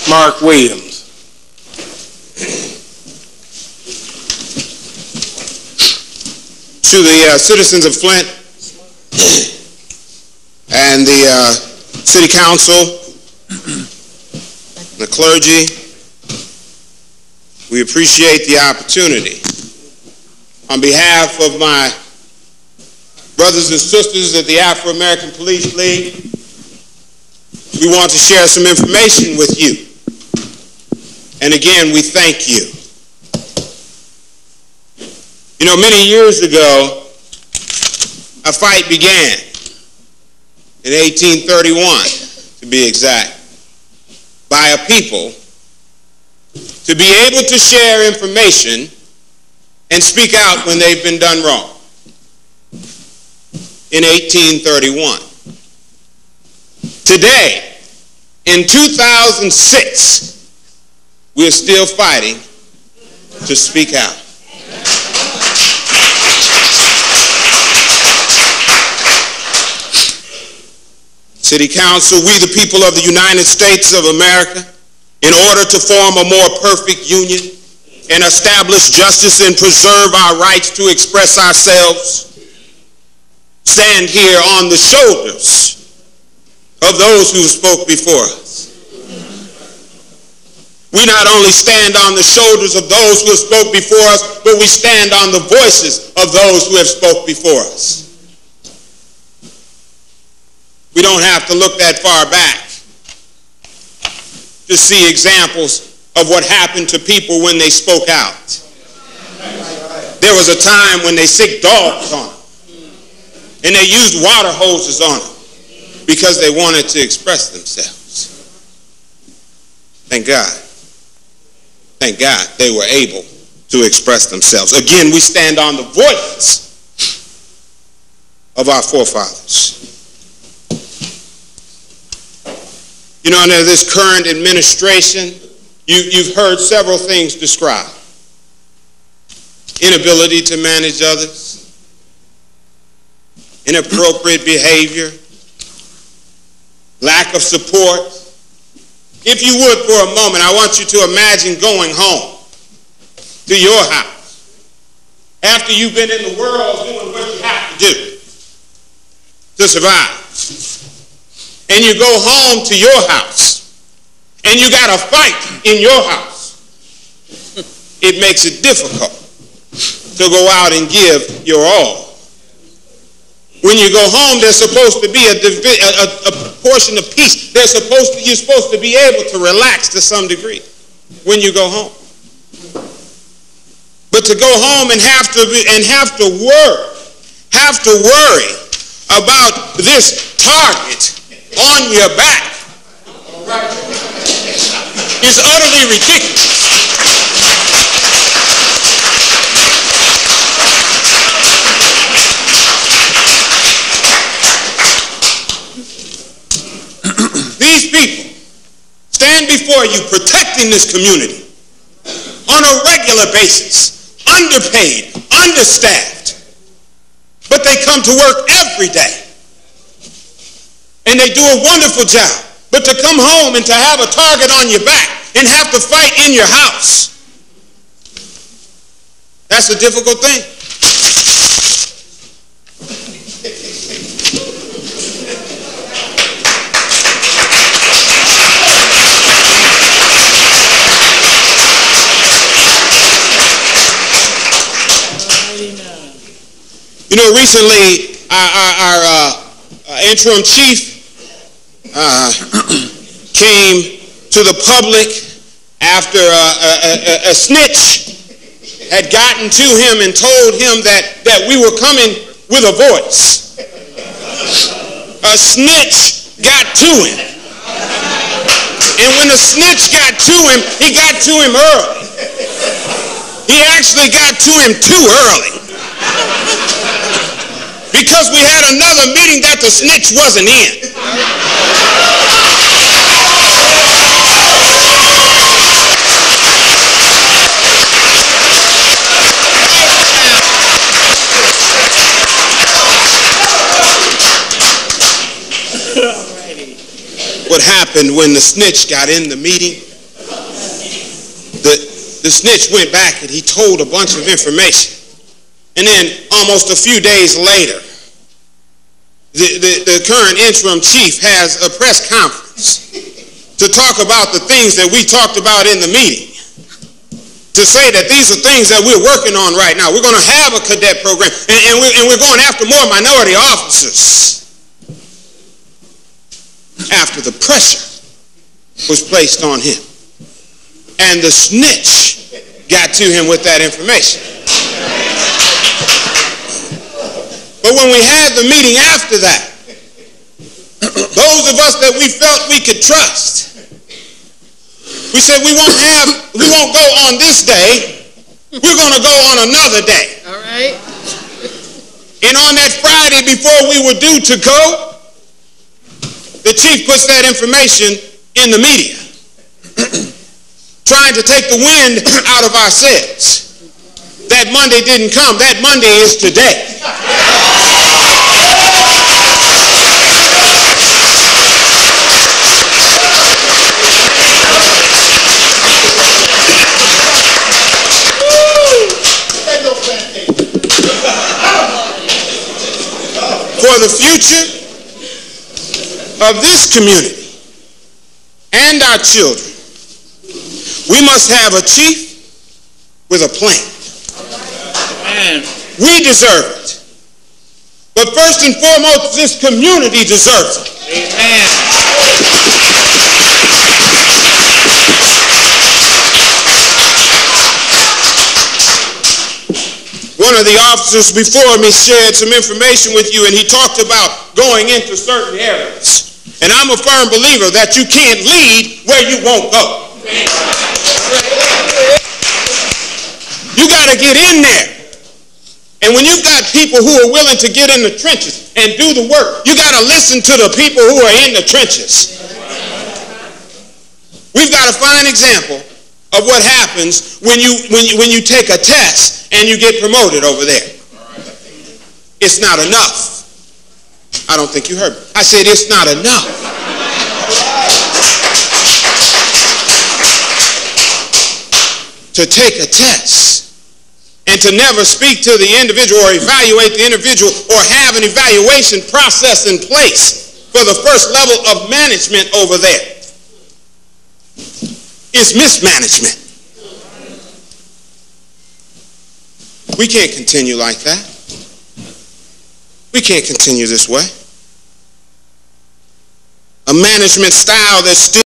Mark Williams. To the citizens of Flint and the city council, the clergy, we appreciate the opportunity. On behalf of my brothers and sisters at the Afro-American Police League, we want to share some information with you. And again, we thank you. You know, many years ago, a fight began in 1831, to be exact, by a people to be able to share information and speak out when they've been done wrong. In 1831. Today, in 2006, we're still fighting to speak out. City Council, we the people of the United States of America, in order to form a more perfect union and establish justice and preserve our rights to express ourselves, stand here on the shoulders of those who spoke before us. We not only stand on the shoulders of those who have spoke before us, but we stand on the voices of those who have spoke before us. We don't have to look that far back to see examples of what happened to people when they spoke out. There was a time when they sicked dogs on them, and they used water hoses on them because they wanted to express themselves. Thank God. Thank God they were able to express themselves. Again, we stand on the voices of our forefathers. You know, under this current administration, you've heard several things described. Inability to manage others, inappropriate behavior, lack of support. If you would, for a moment, I want you to imagine going home to your house after you've been in the world doing what you have to do to survive. And you go home to your house and you got a fight in your house. It makes it difficult to go out and give your all. When you go home, there's supposed to be a portion of peace. You're supposed to be able to relax to some degree when you go home. But to go home and have to worry about this target on your back is utterly ridiculous. These people stand before you protecting this community on a regular basis, underpaid, understaffed, but they come to work every day and they do a wonderful job. But to come home and to have a target on your back and have to fight in your house, that's a difficult thing. You know, recently our interim chief came to the public after a snitch had gotten to him and told him that we were coming with a voice. A snitch got to him. And when the snitch got to him, he got to him early. He actually got to him too early. Because we had another meeting that the snitch wasn't in. What happened when the snitch got in the meeting the snitch went back and he told a bunch of information. And then almost a few days later, the current interim chief has a press conference to talk about the things that we talked about in the meeting, to say that these are things that we're working on right now. We're going to have a cadet program, and we're going after more minority officers. After the pressure was placed on him, and the snitch got to him with that information. But when we had the meeting after that, those of us that we felt we could trust, we said we won't go on this day, we're going to go on another day. All right. And on that Friday before we were due to go, the chief puts that information in the media, trying to take the wind out of our sails. That Monday didn't come. That Monday is today. For the future of this community and our children, we must have a chief with a plan. Amen. We deserve it. But first and foremost, this community deserves it. Amen. One of the officers before me shared some information with you, and he talked about going into certain areas. And I'm a firm believer that you can't lead where you won't go. You got to get in there. And when you've got people who are willing to get in the trenches and do the work, you got to listen to the people who are in the trenches. We've got a fine example of what happens when you take a test and you get promoted over there. It's not enough. I don't think you heard me. I said it's not enough. To take a test and to never speak to the individual or evaluate the individual or have an evaluation process in place for the first level of management over there is mismanagement. We can't continue like that. We can't continue this way. A management style that's still